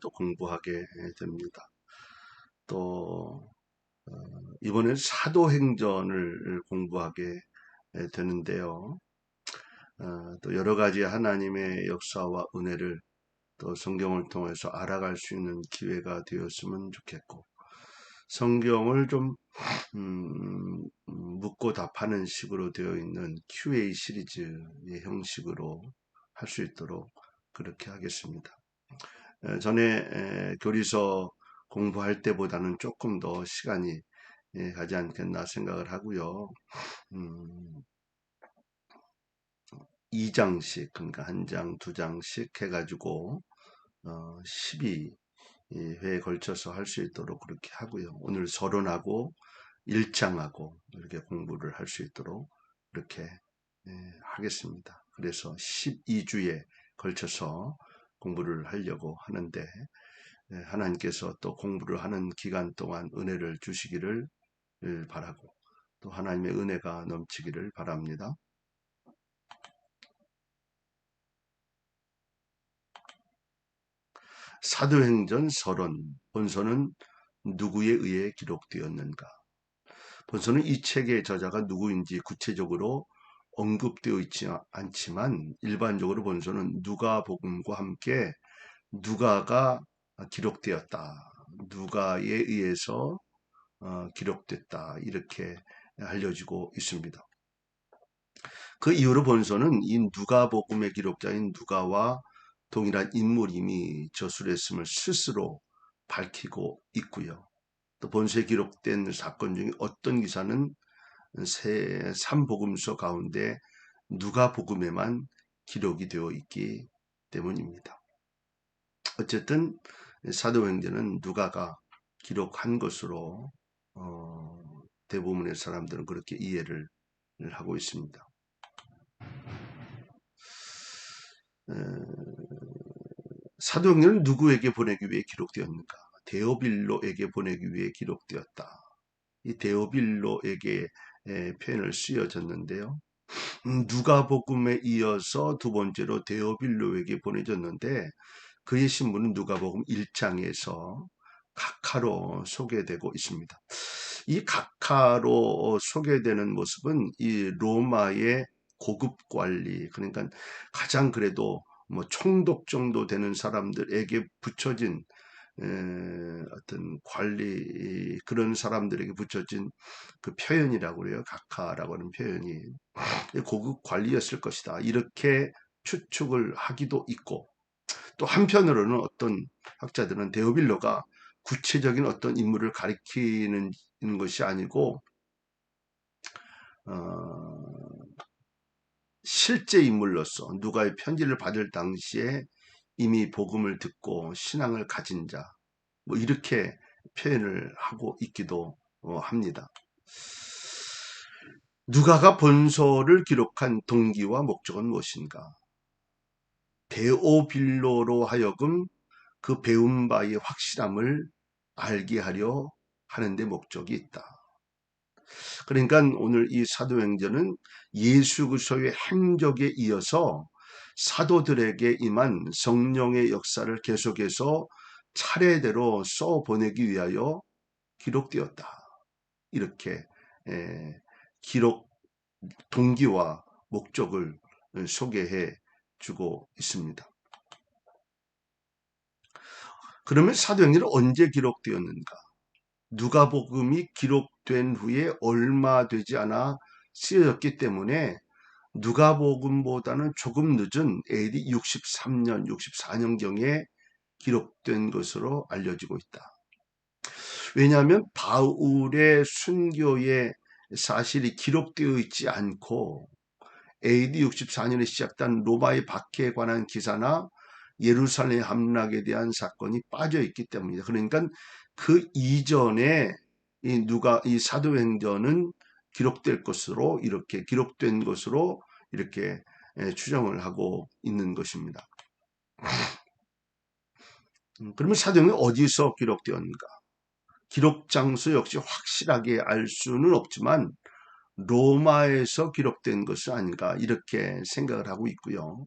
또 공부하게 됩니다. 또 이번엔 사도행전을 공부하게 되는데요. 또 여러 가지 하나님의 역사와 은혜를 또 성경을 통해서 알아갈 수 있는 기회가 되었으면 좋겠고, 성경을 좀 묻고 답하는 식으로 되어 있는 QA 시리즈의 형식으로 할 수 있도록 그렇게 하겠습니다. 전에 교리서 공부할 때보다는 조금 더 시간이 가지 않겠나 생각을 하고요. 2장씩, 그러니까 한 장, 두 장씩 해가지고 12회에 걸쳐서 할 수 있도록 그렇게 하고요. 오늘 서론하고 1장하고 이렇게 공부를 할 수 있도록 그렇게 하겠습니다. 그래서 12주에 걸쳐서 공부를 하려고 하는데, 하나님께서 또 공부를 하는 기간 동안 은혜를 주시기를 바라고, 또 하나님의 은혜가 넘치기를 바랍니다. 사도행전 서론, 본서는 누구에 의해 기록되었는가? 본서는 이 책의 저자가 누구인지 구체적으로 언급되어 있지 않지만, 일반적으로 본서는 누가복음과 함께 누가가 기록되었다, 누가에 의해서 기록됐다, 이렇게 알려지고 있습니다. 그 이후로 본서는 이 누가복음의 기록자인 누가와 동일한 인물임이 저술했음을 스스로 밝히고 있고요. 또 본서에 기록된 사건 중에 어떤 기사는 3복음서 가운데 누가복음에만 기록이 되어 있기 때문입니다. 어쨌든 사도행전은 누가가 기록한 것으로 대부분의 사람들은 그렇게 이해를 하고 있습니다. 사도행전은 누구에게 보내기 위해 기록되었는가? 데오빌로에게 보내기 위해 기록되었다. 이 데오빌로에게 표현을 쓰여졌는데요. 누가복음에 이어서 두 번째로 데오빌로에게 보내졌는데, 그의 신분은 누가복음 1장에서 각하로 소개되고 있습니다. 이 각하로 소개되는 모습은 이 로마의 고급 관리, 그러니까 가장 그래도 뭐 총독 정도 되는 사람들에게 붙여진 어떤 관리, 그런 사람들에게 붙여진 그 표현이라고 그래요. 각하라고 하는 표현이 고급 관리였을 것이다, 이렇게 추측을 하기도 있고, 또 한편으로는 어떤 학자들은 데오빌로가 구체적인 어떤 인물을 가리키는 것이 아니고 실제 인물로서 누가의 편지를 받을 당시에 이미 복음을 듣고 신앙을 가진 자, 뭐 이렇게 표현을 하고 있기도 합니다. 누가가 본서를 기록한 동기와 목적은 무엇인가? 데오빌로로 하여금 그 배운 바의 확실함을 알게 하려 하는 데 목적이 있다. 그러니까 오늘 이 사도행전은 예수 그리스도의 행적에 이어서 사도들에게 임한 성령의 역사를 계속해서 차례대로 써보내기 위하여 기록되었다, 이렇게 기록 동기와 목적을 소개해 주고 있습니다. 그러면 사도행전은 언제 기록되었는가? 누가복음이 기록된 후에 얼마 되지 않아 쓰여졌기 때문에 누가복음보다는 조금 늦은 AD 63년, 64년경에 기록된 것으로 알려지고 있다. 왜냐하면 바울의 순교의 사실이 기록되어 있지 않고 AD 64년에 시작된 로마의 박해에 관한 기사나 예루살렘 함락에 대한 사건이 빠져 있기 때문이다. 그러니까 그 이전에 이 사도행전은 기록될 것으로, 이렇게 기록된 것으로 이렇게 추정을 하고 있는 것입니다. 그러면 사도행전은 어디서 기록되었는가? 기록 장소 역시 확실하게 알 수는 없지만 로마에서 기록된 것은 아닌가, 이렇게 생각을 하고 있고요.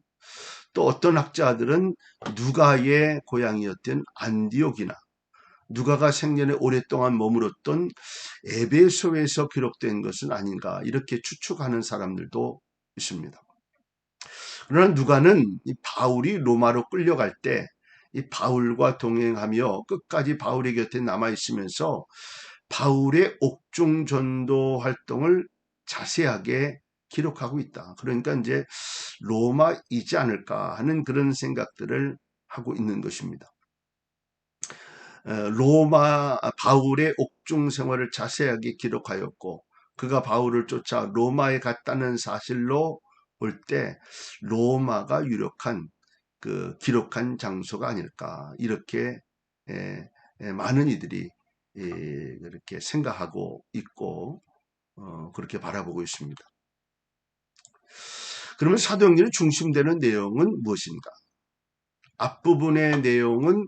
또 어떤 학자들은 누가의 고향이었던 안디옥이나 누가가 생전에 오랫동안 머물었던 에베소에서 기록된 것은 아닌가 이렇게 추측하는 사람들도 있습니다. 그러나 누가는 이 바울이 로마로 끌려갈 때 이 바울과 동행하며 끝까지 바울의 곁에 남아 있으면서 바울의 옥중 전도 활동을 자세하게 기록하고 있다. 그러니까 이제 로마이지 않을까 하는 그런 생각들을 하고 있는 것입니다. 바울의 옥중 생활을 자세하게 기록하였고 그가 바울을 쫓아 로마에 갔다는 사실로 볼 때 로마가 유력한 그 기록한 장소가 아닐까 이렇게 많은 이들이 그렇게 생각하고 있고 그렇게 바라보고 있습니다. 그러면 사도행전의 중심되는 내용은 무엇인가? 앞부분의 내용은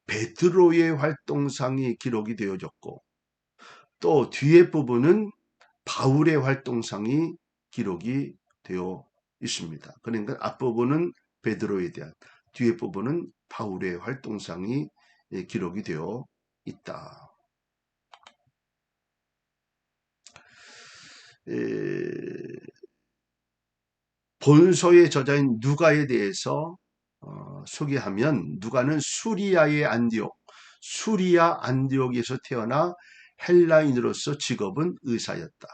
베드로의 활동상이 기록이 되어졌고 또 뒤에 부분은 바울의 활동상이 기록이 되어 있습니다. 그러니까 앞부분은 베드로에 대한, 뒤에 부분은 바울의 활동상이 기록이 되어 있다. 본서의 저자인 누가에 대해서 소개하면 누가는 수리아의 안디옥, 수리아 안디옥에서 태어나 헬라인으로서 직업은 의사였다.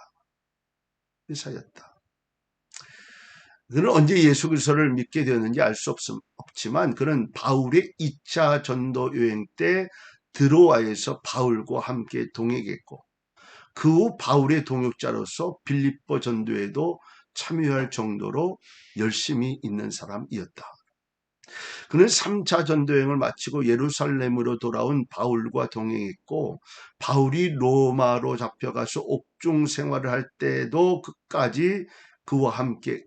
그는 언제 예수 그리스도를 믿게 되었는지 알 수 없지만 그는 바울의 2차 전도 여행 때 드로아에서 바울과 함께 동행했고 그 후 바울의 동역자로서 빌립보 전도에도 참여할 정도로 열심히 있는 사람이었다. 그는 3차 전도여행을 마치고 예루살렘으로 돌아온 바울과 동행했고 바울이 로마로 잡혀가서 옥중 생활을 할 때도 끝까지 그와 함께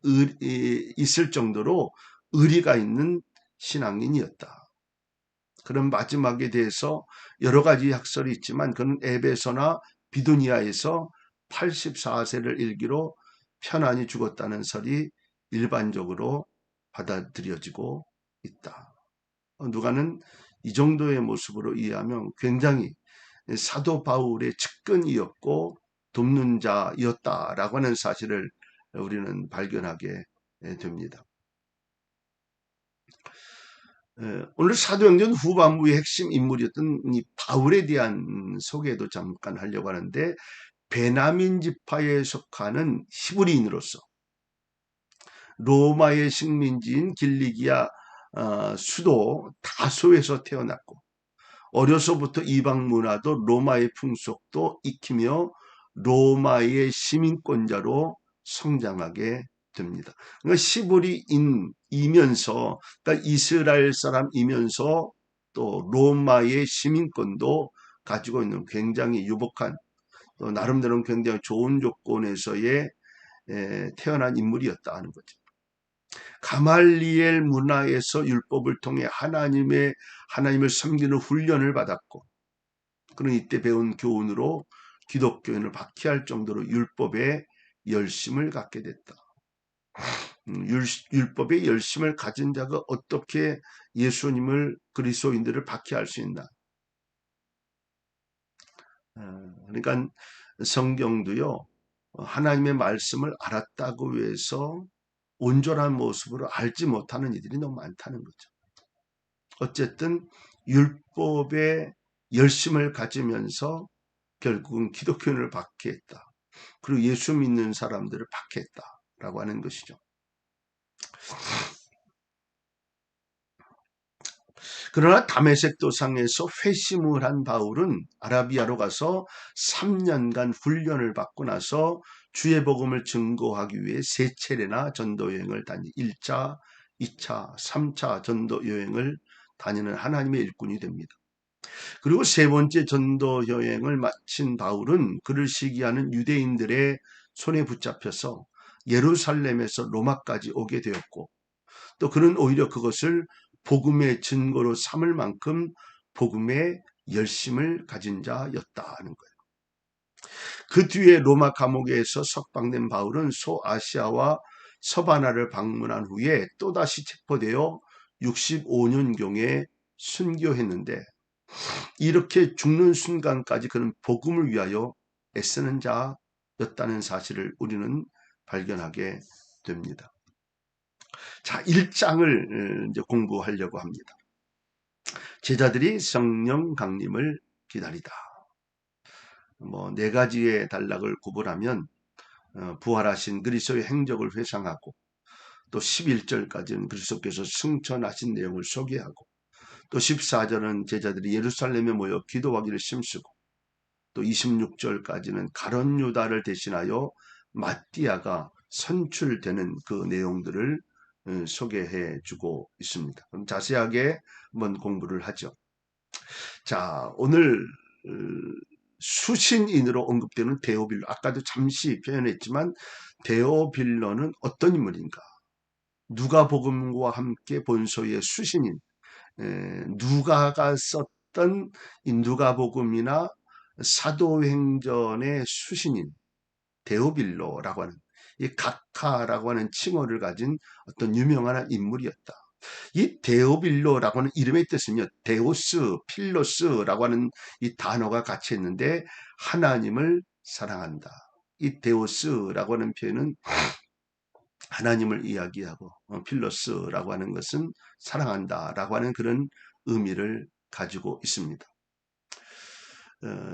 있을 정도로 의리가 있는 신앙인이었다. 그런 마지막에 대해서 여러 가지 학설이 있지만 그는 에베소나 비두니아에서 84세를 일기로 편안히 죽었다는 설이 일반적으로 받아들여지고 있다. 누가는 이 정도의 모습으로 이해하면 굉장히 사도 바울의 측근이었고 돕는 자였다라고 하는 사실을 우리는 발견하게 됩니다. 오늘 사도행전 후반부의 핵심 인물이었던 이 바울에 대한 소개도 잠깐 하려고 하는데 베냐민 지파에 속하는 히브리인으로서 로마의 식민지인 길리기아 수도 다소에서 태어났고 어려서부터 이방 문화도 로마의 풍속도 익히며 로마의 시민권자로 성장하게 됩니다. 그러니까 히브리인이면서 그러니까 이스라엘 사람이면서 또 로마의 시민권도 가지고 있는 굉장히 유복한 또 나름대로는 굉장히 좋은 조건에서의 태어난 인물이었다 하는 거죠. 가말리엘 문화에서 율법을 통해 하나님을 섬기는 훈련을 받았고 그는 이때 배운 교훈으로 기독교인을 박해할 정도로 율법에 열심을 갖게 됐다. 율법에 열심을 가진 자가 어떻게 예수님을 그리스도인들을 박해할 수 있나? 그러니까 성경도요. 하나님의 말씀을 알았다고 해서 온전한 모습으로 알지 못하는 이들이 너무 많다는 거죠. 어쨌든 율법에 열심을 가지면서 결국은 기독교인을 박해했다. 그리고 예수 믿는 사람들을 박해했다라고 하는 것이죠. 그러나 다메섹 도상에서 회심을 한 바울은 아라비아로 가서 3년간 훈련을 받고 나서 주의 복음을 증거하기 위해 3차례나 전도 여행을 다니 1차, 2차, 3차 전도 여행을 다니는 하나님의 일꾼이 됩니다. 그리고 3번째 전도 여행을 마친 바울은 그를 시기하는 유대인들의 손에 붙잡혀서 예루살렘에서 로마까지 오게 되었고 또 그는 오히려 그것을 복음의 증거로 삼을 만큼 복음에 열심을 가진 자였다 하는 거예요. 그 뒤에 로마 감옥에서 석방된 바울은 소아시아와 서바나를 방문한 후에 또다시 체포되어 65년경에 순교했는데, 이렇게 죽는 순간까지 그는 복음을 위하여 애쓰는 자였다는 사실을 우리는 발견하게 됩니다. 자, 1장을 이제 공부하려고 합니다. 제자들이 성령 강림을 기다리다. 네 가지의 단락을 구분하면 부활하신 그리스도의 행적을 회상하고, 또 11절까지는 그리스도께서 승천하신 내용을 소개하고, 또 14절은 제자들이 예루살렘에 모여 기도하기를 힘쓰고, 또 26절까지는 가룟 유다를 대신하여 마띠아가 선출되는 그 내용들을 소개해 주고 있습니다. 그럼 자세하게 한번 공부를 하죠. 자, 오늘 수신인으로 언급되는 데오빌로, 아까도 잠시 표현했지만 데오빌로는 어떤 인물인가? 누가복음과 함께 본소의 수신인, 누가가 썼던 이 누가복음이나 사도행전의 수신인 데오빌로라고 하는, 이 각하라고 하는 칭호를 가진 어떤 유명한 인물이었다. 이 데오빌로라고 하는 이름의 뜻은요, 데오스, 필로스라고 하는 이 단어가 같이 있는데 하나님을 사랑한다. 이 데오스라고 하는 표현은 하나님을 이야기하고, 필로스라고 하는 것은 사랑한다라고 하는 그런 의미를 가지고 있습니다.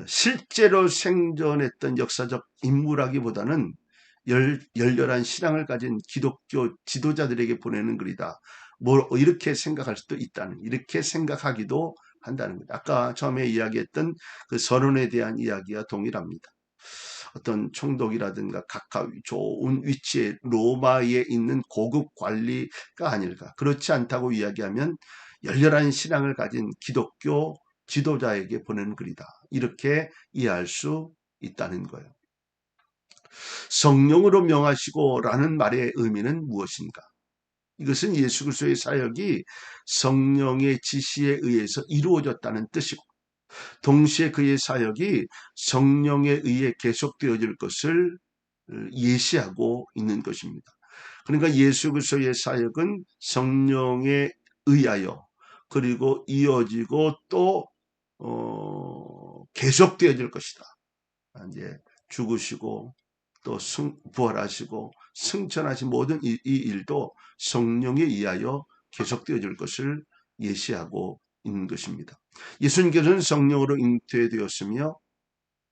실제로 생존했던 역사적 인물하기보다는 열렬한 신앙을 가진 기독교 지도자들에게 보내는 글이다. 이렇게 생각할 수도 있다는, 이렇게 생각하기도 한다는 거죠. 아까 처음에 이야기했던 그 서론에 대한 이야기와 동일합니다. 어떤 총독이라든가 각각 좋은 위치에 로마에 있는 고급 관리가 아닐까. 그렇지 않다고 이야기하면 열렬한 신앙을 가진 기독교 지도자에게 보내는 글이다. 이렇게 이해할 수 있다는 거예요. 성령으로 명하시고 라는 말의 의미는 무엇인가? 이것은 예수 그리스도의 사역이 성령의 지시에 의해서 이루어졌다는 뜻이고, 동시에 그의 사역이 성령에 의해 계속되어질 것을 예시하고 있는 것입니다. 그러니까 예수 그리스도의 사역은 성령에 의하여 그리고 이어지고 또 계속되어질 것이다. 이제 죽으시고 또 부활하시고 승천하신 모든 이 일도 성령에 의하여 계속되어질 것을 예시하고 있는 것입니다. 예수님께서는 성령으로 잉태되었으며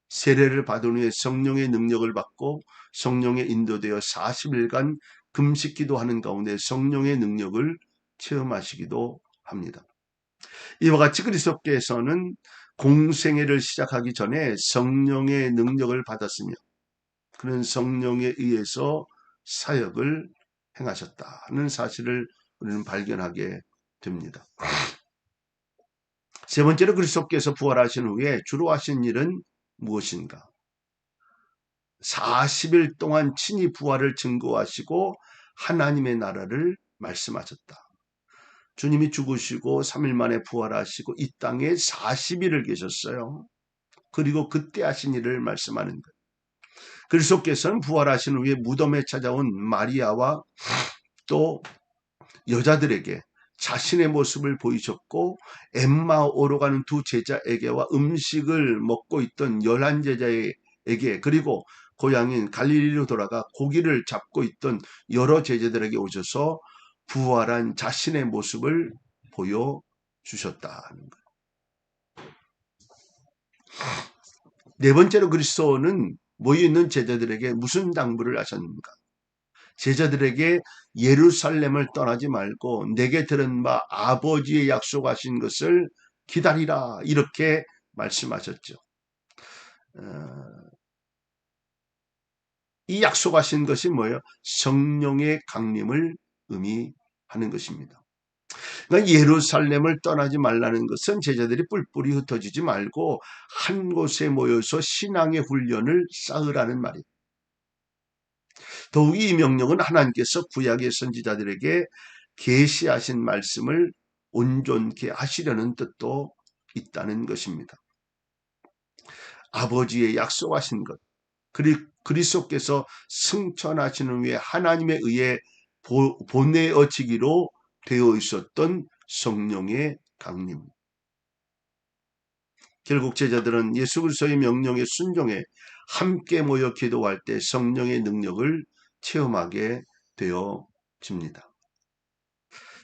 세례를 받은 후에 성령의 능력을 받고 성령에 인도되어 40일간 금식 기도하는 가운데 성령의 능력을 체험하시기도 합니다. 이와 같이 그리스도께서는 공생애를 시작하기 전에 성령의 능력을 받았으며 그는 성령에 의해서 사역을 행하셨다는 사실을 우리는 발견하게 됩니다. 세 번째로 그리스도께서 부활하신 후에 주로 하신 일은 무엇인가? 40일 동안 친히 부활을 증거하시고 하나님의 나라를 말씀하셨다. 주님이 죽으시고 3일 만에 부활하시고 이 땅에 40일을 계셨어요. 그리고 그때 하신 일을 말씀하는 거예요. 그리스도께서는 부활하신 후에 무덤에 찾아온 마리아와 또 여자들에게 자신의 모습을 보이셨고, 엠마오로 가는 두 제자에게와 음식을 먹고 있던 11제자에게, 그리고 고향인 갈릴리로 돌아가 고기를 잡고 있던 여러 제자들에게 오셔서 부활한 자신의 모습을 보여주셨다는 거예요. 네 번째로 그리스도는 모여있는 제자들에게 무슨 당부를 하셨는가? 제자들에게 예루살렘을 떠나지 말고 내게 들은 바 아버지의 약속하신 것을 기다리라, 이렇게 말씀하셨죠. 이 약속하신 것이 뭐예요? 성령의 강림을 의미하는 것입니다. 그러니까 예루살렘을 떠나지 말라는 것은 제자들이 뿔뿔이 흩어지지 말고 한 곳에 모여서 신앙의 훈련을 쌓으라는 말이에요. 더욱 이 명령은 하나님께서 구약의 선지자들에게 계시하신 말씀을 온전케 하시려는 뜻도 있다는 것입니다. 아버지의 약속하신 것, 그리스도께서 승천하시는 후에 하나님에 의해 보내어지기로 되어 있었던 성령의 강림. 결국 제자들은 예수 그리스도의 명령에 순종해 함께 모여 기도할 때 성령의 능력을 체험하게 되어집니다.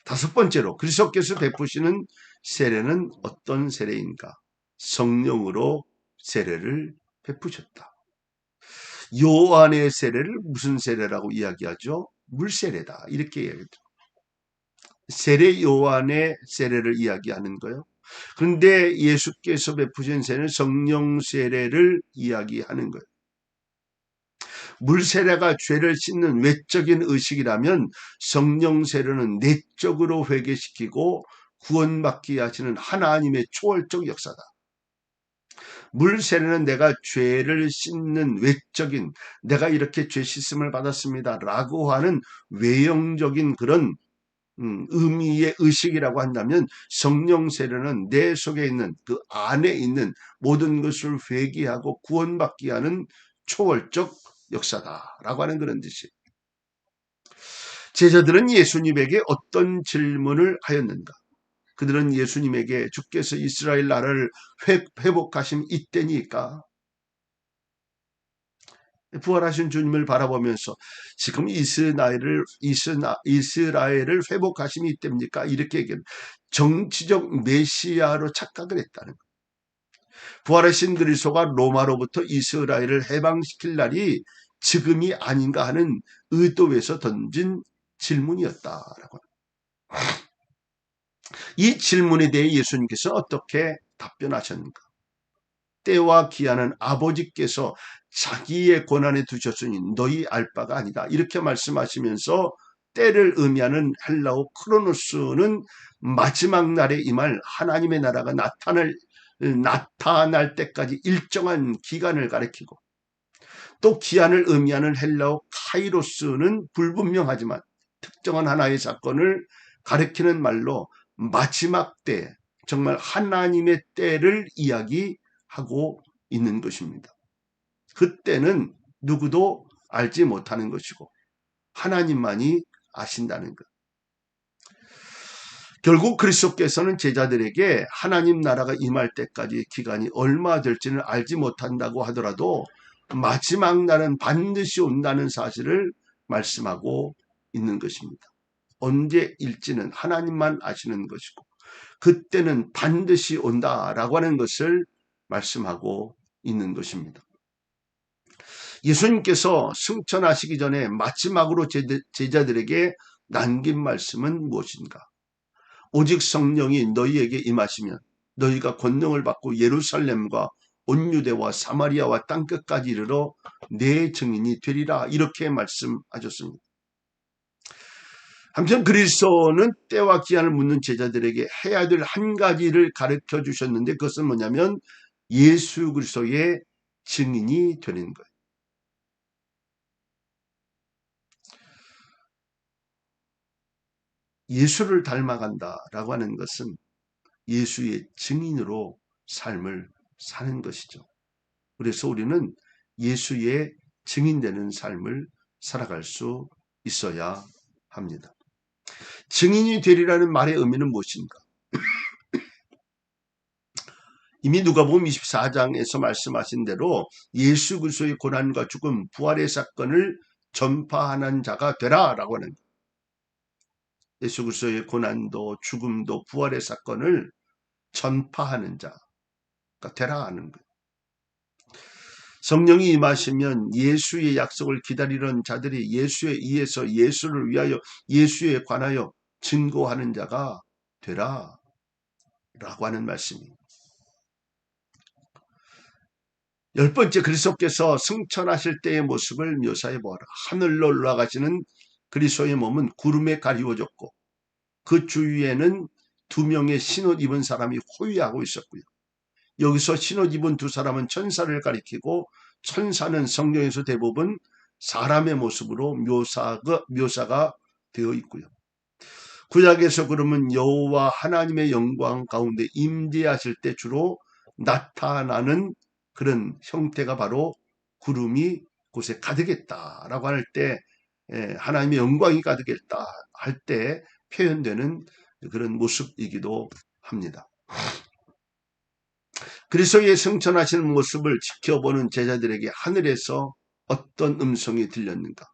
다섯 번째로 그리스도께서 베푸시는 세례는 어떤 세례인가? 성령으로 세례를 베푸셨다. 요한의 세례를 무슨 세례라고 이야기하죠? 물세례다. 이렇게 이야기합니다. 세례 요한의 세례를 이야기하는 거예요. 그런데 예수께서 베푸신 세례는 성령 세례를 이야기하는 거예요. 물세례가 죄를 씻는 외적인 의식이라면 성령 세례는 내적으로 회개시키고 구원받게 하시는 하나님의 초월적 역사다. 물세례는 내가 죄를 씻는 외적인, 내가 이렇게 죄 씻음을 받았습니다 라고 하는 외형적인 그런 의미의 의식이라고 한다면, 성령 세례는 내 속에 있는 그 안에 있는 모든 것을 회개하고 구원받게 하는 초월적 역사다라고 하는 그런 뜻이에요. 제자들은 예수님에게 어떤 질문을 하였는가? 그들은 예수님에게 주께서 이스라엘 나라를 회복하신 이때니까, 부활하신 주님을 바라보면서 지금 이스라엘을 회복하심이 이때입니까? 이렇게 얘기합니다. 정치적 메시아로 착각을 했다는 거예요. 부활하신 그리스도가 로마로부터 이스라엘을 해방시킬 날이 지금이 아닌가 하는 의도에서 던진 질문이었다라고 합니다. 이 질문에 대해 예수님께서 어떻게 답변하셨는가? 때와 기한은 아버지께서 자기의 권한에 두셨으니 너희 알 바가 아니다. 이렇게 말씀하시면서 때를 의미하는 헬라어 크로노스는 마지막 날에 임할 하나님의 나라가 나타날 때까지 일정한 기간을 가리키고, 또 기한을 의미하는 헬라어 카이로스는 불분명하지만 특정한 하나의 사건을 가리키는 말로 마지막 때, 정말 하나님의 때를 이야기하고 있는 것입니다. 그때는 누구도 알지 못하는 것이고 하나님만이 아신다는 것. 결국 그리스도께서는 제자들에게 하나님 나라가 임할 때까지 기간이 얼마 될지는 알지 못한다고 하더라도 마지막 날은 반드시 온다는 사실을 말씀하고 있는 것입니다. 언제일지는 하나님만 아시는 것이고 그때는 반드시 온다라고 하는 것을 말씀하고 있는 것입니다. 예수님께서 승천하시기 전에 마지막으로 제자들에게 남긴 말씀은 무엇인가? 오직 성령이 너희에게 임하시면 너희가 권능을 받고 예루살렘과 온 유대와 사마리아와 땅끝까지 이르러 내 증인이 되리라, 이렇게 말씀하셨습니다. 한편 그리스도는 때와 기한을 묻는 제자들에게 해야 될 한 가지를 가르쳐 주셨는데, 그것은 뭐냐면 예수 그리스도의 증인이 되는 거예요. 예수를 닮아간다라고 하는 것은 예수의 증인으로 삶을 사는 것이죠. 그래서 우리는 예수의 증인되는 삶을 살아갈 수 있어야 합니다. 증인이 되리라는 말의 의미는 무엇인가? 이미 누가복음 24장에서 말씀하신 대로 예수 그리스도의 고난과 죽음, 부활의 사건을 전파하는 자가 되라라고 하는 거예요. 예수 그리스도의 고난도 죽음도 부활의 사건을 전파하는 자가 되라 하는 거예요. 성령이 임하시면 예수의 약속을 기다리는 자들이 예수에 의해서 예수를 위하여 예수에 관하여 증거하는 자가 되라 라고 하는 말씀입니다. 10번째, 그리스도께서 승천하실 때의 모습을 묘사해 보아라. 하늘로 올라가시는 그리스도의 몸은 구름에 가리워졌고 그 주위에는 2명의 신옷 입은 사람이 호위하고 있었고요. 여기서 신옷 입은 2사람은 천사를 가리키고, 천사는 성경에서 대부분 사람의 모습으로 묘사가 되어 있고요. 구약에서 그러면 여호와 하나님의 영광 가운데 임재하실 때 주로 나타나는 그런 형태가 바로 구름이 곳에 가득했다라고 할 때, 하나님의 영광이 가득했다 할 때 표현되는 그런 모습이기도 합니다. 그리스도의 승천하시는 모습을 지켜보는 제자들에게 하늘에서 어떤 음성이 들렸는가?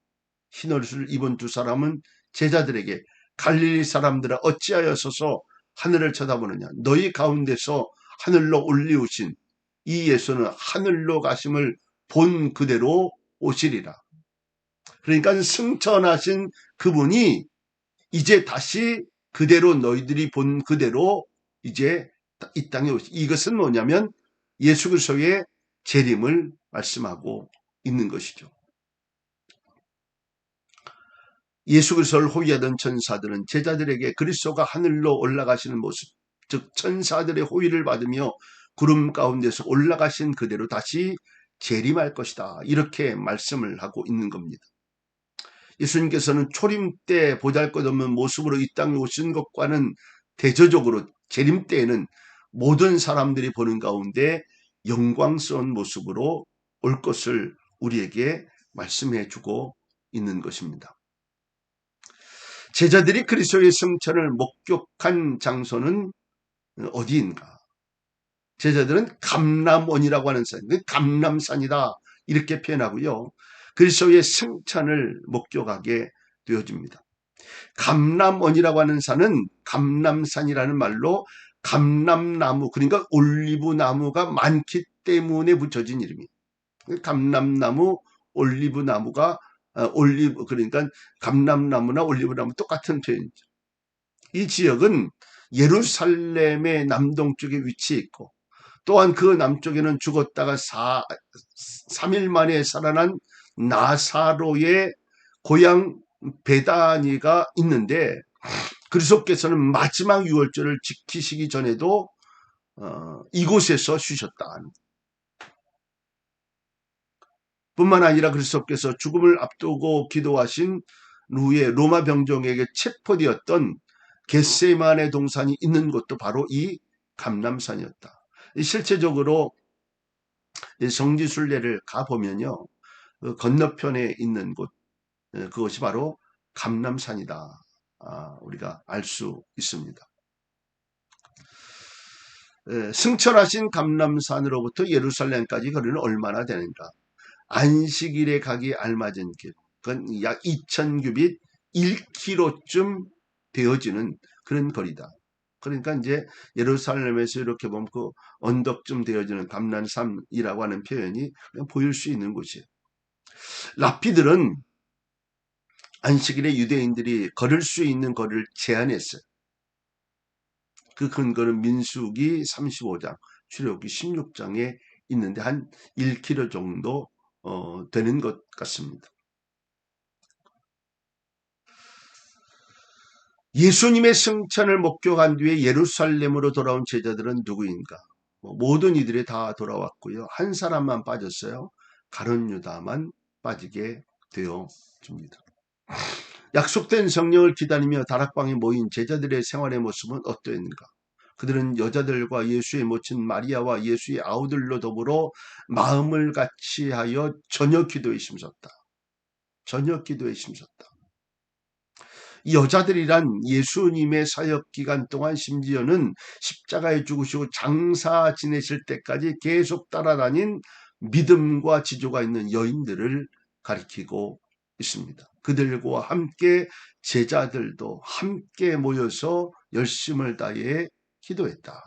흰 옷을 입은 두 사람은 제자들에게 갈릴리 사람들아 어찌하여 서서 하늘을 쳐다보느냐? 너희 가운데서 하늘로 올리우신 이 예수는 하늘로 가심을 본 그대로 오시리라. 그러니까 승천하신 그분이 이제 다시 그대로 너희들이 본 그대로 이제 이 땅에 오시. 이것은 뭐냐면 예수 그리스도의 재림을 말씀하고 있는 것이죠. 예수 그리스도를 호위하던 천사들은 제자들에게 그리스도가 하늘로 올라가시는 모습, 즉 천사들의 호위를 받으며 구름 가운데서 올라가신 그대로 다시 재림할 것이다. 이렇게 말씀을 하고 있는 겁니다. 예수님께서는 초림 때 보잘것없는 모습으로 이 땅에 오신 것과는 대조적으로 재림 때에는 모든 사람들이 보는 가운데 영광스러운 모습으로 올 것을 우리에게 말씀해 주고 있는 것입니다. 제자들이 그리스도의 승천을 목격한 장소는 어디인가? 제자들은 감람원이라고 하는 산, 감람산이다 이렇게 표현하고요. 그리스도의 승천을 목격하게 되어집니다. 감람원이라고 하는 산은 감람산이라는 말로 감람나무, 그러니까 올리브나무가 많기 때문에 붙여진 이름이에요. 감람나무, 올리브나무가 그러니까 감람나무나 올리브나무 똑같은 표현이죠. 이 지역은 예루살렘의 남동쪽에 위치해 있고 또한 그 남쪽에는 죽었다가 3일 만에 살아난 나사로의 고향 베다니가 있는데 그리스도께서는 마지막 유월절을 지키시기 전에도 이곳에서 쉬셨다. 뿐만 아니라 그리스도께서 죽음을 앞두고 기도하신 후에 로마 병정에게 체포되었던 겟세마네 동산이 있는 곳도 바로 이 감람산이었다. 실제적으로 성지순례를 가보면요. 그 건너편에 있는 곳, 그것이 바로 감람산이다. 우리가 알 수 있습니다. 승천하신 감람산으로부터 예루살렘까지 거리는 얼마나 되는가? 안식일에 가기 알맞은 길, 그건 약 2000규빗 1km쯤 되어지는 그런 거리다. 그러니까 이제 예루살렘에서 이렇게 보면 그 언덕쯤 되어지는 감람산이라고 하는 표현이 그냥 보일 수 있는 곳이에요. 랍비들은 안식일에 유대인들이 걸을 수 있는 거리를 제한했어요. 그 근거는 민수기 35장, 출애굽기 16장에 있는데 한 1km 정도 되는 것 같습니다. 예수님의 승천을 목격한 뒤에 예루살렘으로 돌아온 제자들은 누구인가? 모든 이들이 다 돌아왔고요. 한 사람만 빠졌어요. 가룟 유다만 빠지게 되어집니다. 약속된 성령을 기다리며 다락방에 모인 제자들의 생활의 모습은 어떠했는가? 그들은 여자들과 예수의 모친 마리아와 예수의 아우들로 더불어 마음을 같이하여 저녁 기도에 힘썼다. 저녁 기도에 힘썼다. 이 여자들이란 예수님의 사역 기간 동안 심지어는 십자가에 죽으시고 장사 지내실 때까지 계속 따라다닌 믿음과 지조가 있는 여인들을 가리키고 있습니다. 그들과 함께 제자들도 함께 모여서 열심을 다해 기도했다.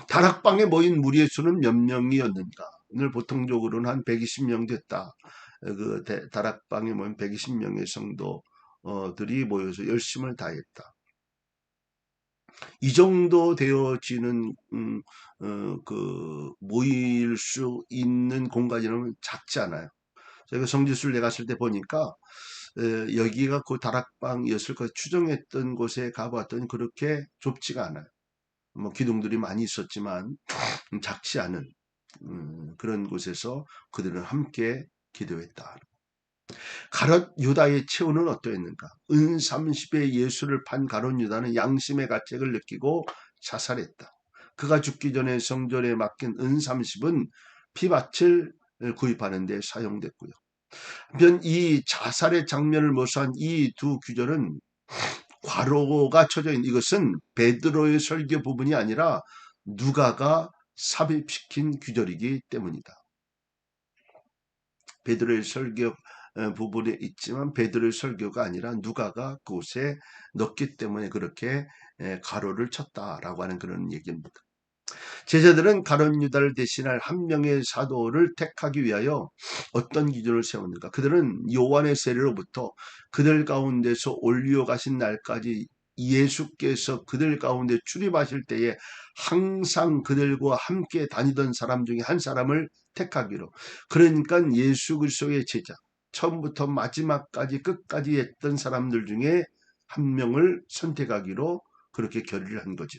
다락방에 모인 무리의 수는 몇 명이었는가? 오늘 보통적으로는 한 120명 됐다. 그 다락방에 모인 120명의 성도들이 모여서 열심을 다했다. 이 정도 되어지는 그 모일 수 있는 공간이라면 작지 않아요. 저희가 성지순례 갔을 때 보니까 여기가 그 다락방이었을 것 추정했던 곳에 가봤더니 그렇게 좁지가 않아요. 뭐 기둥들이 많이 있었지만 작지 않은 그런 곳에서 그들은 함께 기도했다. 가롯 유다의 최후는 어떠했는가? 은 30에 예수를 판 가롯 유다는 양심의 가책을 느끼고 자살했다. 그가 죽기 전에 성전에 맡긴 은 30은 피밭을 구입하는 데 사용됐고요. 한편 이 자살의 장면을 묘사한 이 두 구절은 괄호가 쳐져 있는 이것은 베드로의 설교 부분이 아니라 누가가 삽입시킨 구절이기 때문이다. 베드로의 설교 부분에 있지만 베드로의 설교가 아니라 누가가 그곳에 넣기 때문에 그렇게 가로를 쳤다라고 하는 그런 얘기입니다. 제자들은 가룟 유다를 대신할 한 명의 사도를 택하기 위하여 어떤 기준을 세웠는가? 그들은 요한의 세례로부터 그들 가운데서 올리어 가신 날까지 예수께서 그들 가운데 출입하실 때에 항상 그들과 함께 다니던 사람 중에 한 사람을 택하기로. 그러니까 예수 그리스도의 제자, 처음부터 마지막까지 끝까지 했던 사람들 중에 한 명을 선택하기로 그렇게 결의를 한 거죠.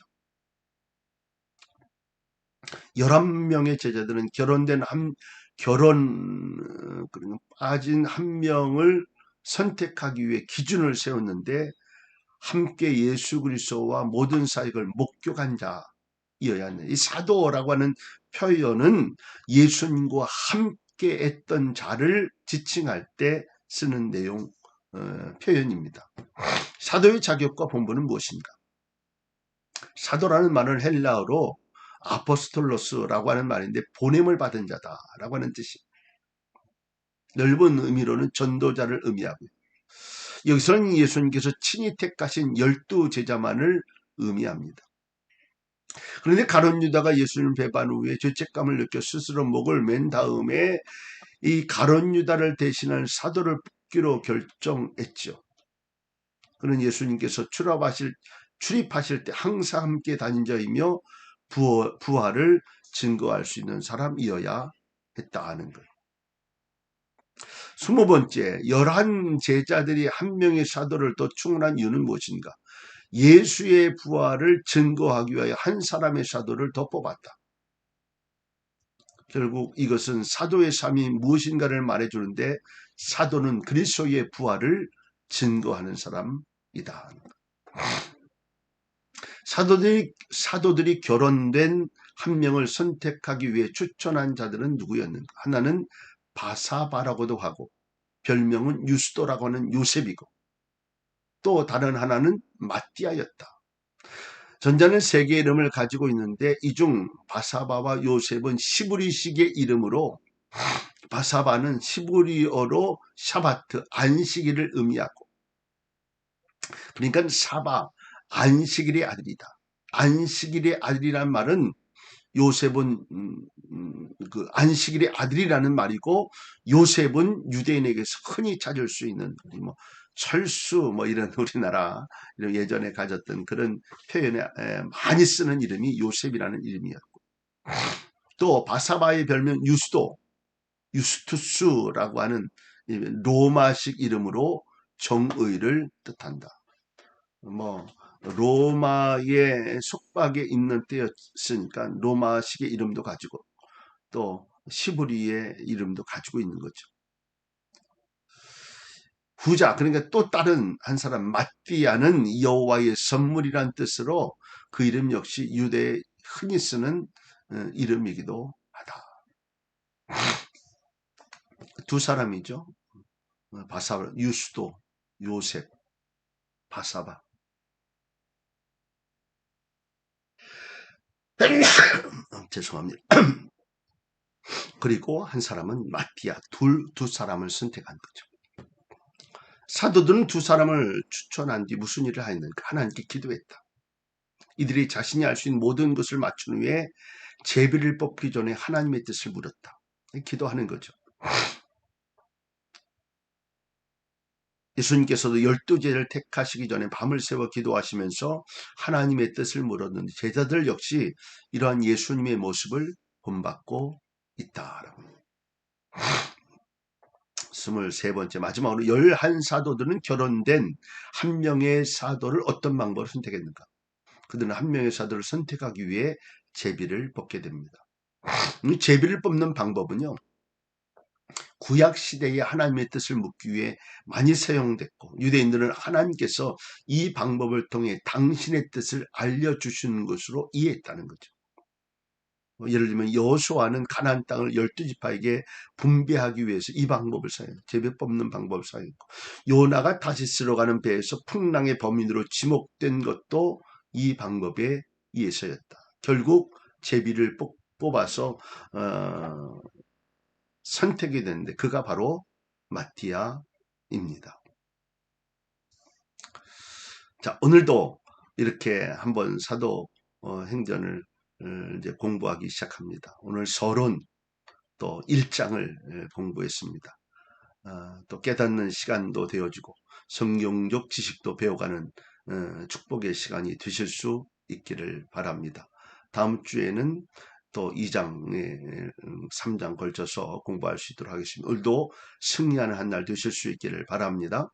11명의 제자들은 빠진 한 명을 선택하기 위해 기준을 세웠는데 함께 예수 그리스도와 모든 사역을 목격한 자이어야 한다. 이 사도라고 하는 표현은 예수님과 함께 했던 자를 지칭할 때 쓰는 내용 표현입니다. 사도의 자격과 본분은 무엇인가? 사도라는 말은 헬라어로 아포스톨로스라고 하는 말인데 보냄을 받은 자다라고 하는 뜻입니다. 넓은 의미로는 전도자를 의미하고요. 여기서는 예수님께서 친히 택하신 12제자만을 의미합니다. 그런데 가룟 유다가 예수님을 배반 후에 죄책감을 느껴 스스로 목을 맨 다음에 이 가룟 유다를 대신할 사도를 뽑기로 결정했죠. 그는 예수님께서 출입하실 때 항상 함께 다닌 자이며 부활을 증거할 수 있는 사람이어야 했다 하는 거예요. 20번째, 11 제자들이 한 명의 사도를 더 충원한 이유는 무엇인가? 예수의 부활을 증거하기 위하여 한 사람의 사도를 더 뽑았다. 결국 이것은 사도의 삶이 무엇인가를 말해주는데 사도는 그리스도의 부활을 증거하는 사람이다. 사도들이 결혼된 한 명을 선택하기 위해 추천한 자들은 누구였는가? 하나는 바사바라고도 하고 별명은 유스도라고 하는 요셉이고 또 다른 하나는 마띠아였다. 전자는 세 개의 이름을 가지고 있는데 이 중 바사바와 요셉은 시브리식의 이름으로 바사바는 시브리어로 샤바트, 안식일을 의미하고 그러니까 사바, 안식일의 아들이다. 안식일의 아들이란 말은 요셉은 그 안식일의 아들이라는 말이고 요셉은 유대인에게서 흔히 찾을 수 있는 뭐 철수 뭐 이런 우리나라 이런 예전에 가졌던 그런 표현에 많이 쓰는 이름이 요셉이라는 이름이었고 또 바사바의 별명 유스투스라고 하는 로마식 이름으로 정의를 뜻한다. 뭐 로마의 속박에 있는 때였으니까 로마식의 이름도 가지고 또 시브리의 이름도 가지고 있는 거죠. 후자 그러니까 또 다른 한 사람 마띠아는 여호와의 선물이란 뜻으로 그 이름 역시 유대에 흔히 쓰는 이름이기도 하다. 두 사람이죠. 바사바, 유스도, 요셉, 바사바. 죄송합니다. 그리고 한 사람은 마띠아, 두 사람을 선택한 거죠. 사도들은 두 사람을 추천한 뒤 무슨 일을 하였는가? 하나님께 기도했다. 이들이 자신이 알 수 있는 모든 것을 맞춘 후에 제비를 뽑기 전에 하나님의 뜻을 물었다. 기도하는 거죠. 예수님께서도 12제자를 택하시기 전에 밤을 새워 기도하시면서 하나님의 뜻을 물었는데 제자들 역시 이러한 예수님의 모습을 본받고 있다라고. 23번째 마지막으로 11사도들은 결혼된 한 명의 사도를 어떤 방법을 선택했는가? 그들은 한 명의 사도를 선택하기 위해 제비를 뽑게 됩니다. 이 제비를 뽑는 방법은요. 구약시대에 하나님의 뜻을 묻기 위해 많이 사용됐고 유대인들은 하나님께서 이 방법을 통해 당신의 뜻을 알려주시는 것으로 이해했다는 거죠. 예를 들면 여호수아는 가나안 땅을 12지파에게 분배하기 위해서 이 방법을 사용했고 제비 뽑는 방법을 사용했고 요나가 다시스로 가는 배에서 풍랑의 범인으로 지목된 것도 이 방법에 의해서였다. 결국 제비를 뽑아서 선택이 됐는데 그가 바로 마티아입니다. 자, 오늘도 이렇게 한번 사도 행전을 이제 공부하기 시작합니다. 오늘 서론 또 1장을 공부했습니다. 또 깨닫는 시간도 되어지고 성경적 지식도 배워가는 축복의 시간이 되실 수 있기를 바랍니다. 다음 주에는 또 2장에 3장 걸쳐서 공부할 수 있도록 하겠습니다. 오늘도 승리하는 한 날 되실 수 있기를 바랍니다.